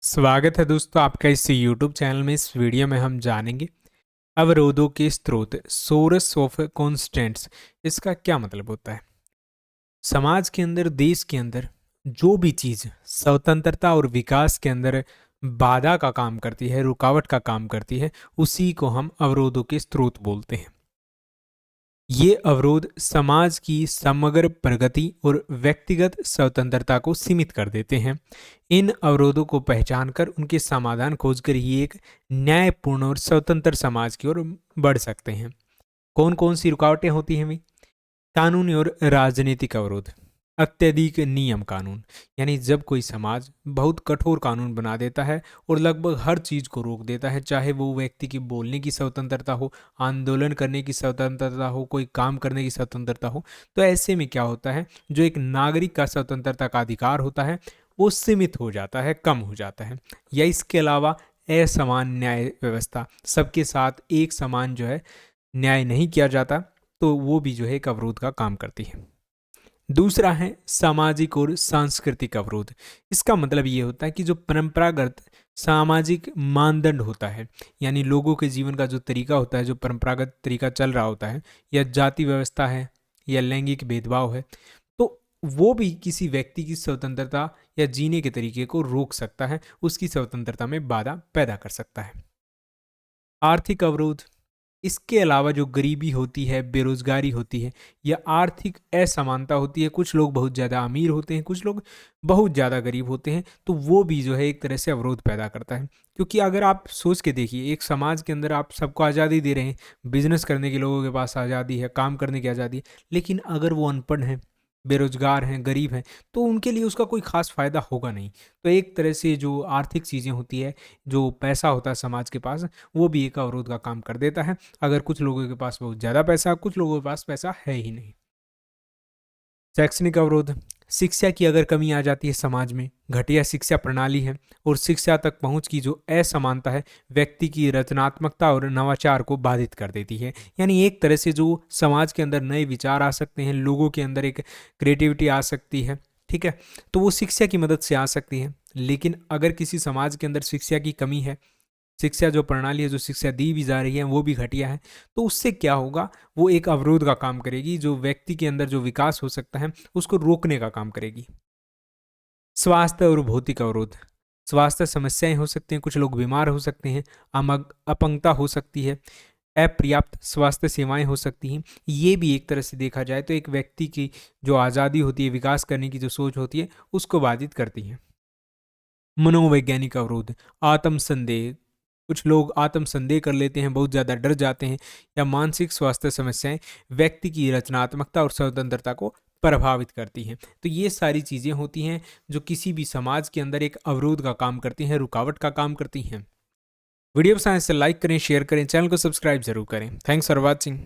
स्वागत है दोस्तों आपका इस YouTube चैनल में। इस वीडियो में हम जानेंगे अवरोधों के स्रोत, सोर्स ऑफ कॉन्स्टेंट्स। इसका क्या मतलब होता है? समाज के अंदर, देश के अंदर जो भी चीज स्वतंत्रता और विकास के अंदर बाधा का काम करती है, रुकावट का काम करती है, उसी को हम अवरोधों के स्रोत बोलते हैं। ये अवरोध समाज की समग्र प्रगति और व्यक्तिगत स्वतंत्रता को सीमित कर देते हैं। इन अवरोधों को पहचानकर उनके समाधान खोजकर ही एक न्यायपूर्ण और स्वतंत्र समाज की ओर बढ़ सकते हैं। कौन कौन सी रुकावटें होती हैं? कानूनी और राजनीतिक अवरोध। अत्यधिक नियम कानून, यानी जब कोई समाज बहुत कठोर कानून बना देता है और लगभग हर चीज को रोक देता है, चाहे वो व्यक्ति की बोलने की स्वतंत्रता हो, आंदोलन करने की स्वतंत्रता हो, कोई काम करने की स्वतंत्रता हो, तो ऐसे में क्या होता है, जो एक नागरिक का स्वतंत्रता का अधिकार होता है वो सीमित हो जाता है, कम हो जाता है। या इसके अलावा असमान न्याय व्यवस्था, सबके साथ एक समान जो है न्याय नहीं किया जाता, तो वो भी जो है एक अवरोध का काम करती है। दूसरा है सामाजिक और सांस्कृतिक अवरोध। इसका मतलब ये होता है कि जो परंपरागत सामाजिक मानदंड होता है, यानी लोगों के जीवन का जो तरीका होता है, जो परंपरागत तरीका चल रहा होता है, या जाति व्यवस्था है, या लैंगिक भेदभाव है, तो वो भी किसी व्यक्ति की स्वतंत्रता या जीने के तरीके को रोक सकता है, उसकी स्वतंत्रता में बाधा पैदा कर सकता है। आर्थिक अवरोध। इसके अलावा जो गरीबी होती है, बेरोजगारी होती है, या आर्थिक असमानता होती है, कुछ लोग बहुत ज़्यादा अमीर होते हैं, कुछ लोग बहुत ज़्यादा गरीब होते हैं, तो वो भी जो है एक तरह से अवरोध पैदा करता है। क्योंकि अगर आप सोच के देखिए, एक समाज के अंदर आप सबको आज़ादी दे रहे हैं, बिजनेस करने के लोगों के पास आज़ादी है, काम करने की आज़ादी है, लेकिन अगर वो अनपढ़ हैं, बेरोजगार हैं, गरीब हैं, तो उनके लिए उसका कोई खास फायदा होगा नहीं। तो एक तरह से जो आर्थिक चीज़ें होती है, जो पैसा होता है समाज के पास, वो भी एक अवरोध का काम कर देता है। अगर कुछ लोगों के पास बहुत ज़्यादा पैसा, कुछ लोगों के पास पैसा है ही नहीं। शैक्षणिक अवरोध। शिक्षा की अगर कमी आ जाती है समाज में, घटिया शिक्षा प्रणाली है, और शिक्षा तक पहुंच की जो असमानता है, व्यक्ति की रचनात्मकता और नवाचार को बाधित कर देती है। यानी एक तरह से जो समाज के अंदर नए विचार आ सकते हैं, लोगों के अंदर एक क्रिएटिविटी आ सकती है, ठीक है, तो वो शिक्षा की मदद से आ सकती है। लेकिन अगर किसी समाज के अंदर शिक्षा की कमी है, शिक्षा जो प्रणाली है, जो शिक्षा दी भी जा रही है, वो भी घटिया है, तो उससे क्या होगा, वो एक अवरोध का काम करेगी, जो व्यक्ति के अंदर जो विकास हो सकता है उसको रोकने का काम करेगी। स्वास्थ्य और भौतिक अवरोध। स्वास्थ्य समस्याएं हो सकती हैं, कुछ लोग बीमार हो सकते हैं, अपंगता हो सकती है, अपर्याप्त स्वास्थ्य सेवाएं हो सकती हैं। ये भी एक तरह से देखा जाए तो एक व्यक्ति की जो आज़ादी होती है, विकास करने की जो सोच होती है, उसको बाधित करती है। मनोवैज्ञानिक अवरोध। आत्म संदेह। कुछ लोग आत्म संदेह कर लेते हैं, बहुत ज़्यादा डर जाते हैं, या मानसिक स्वास्थ्य समस्याएं व्यक्ति की रचनात्मकता और स्वतंत्रता को प्रभावित करती हैं। तो ये सारी चीज़ें होती हैं जो किसी भी समाज के अंदर एक अवरोध का काम करती हैं, रुकावट का काम करती हैं। वीडियो पसंद आए तो लाइक करें, शेयर करें, चैनल को सब्सक्राइब जरूर करें। Thanks for watching.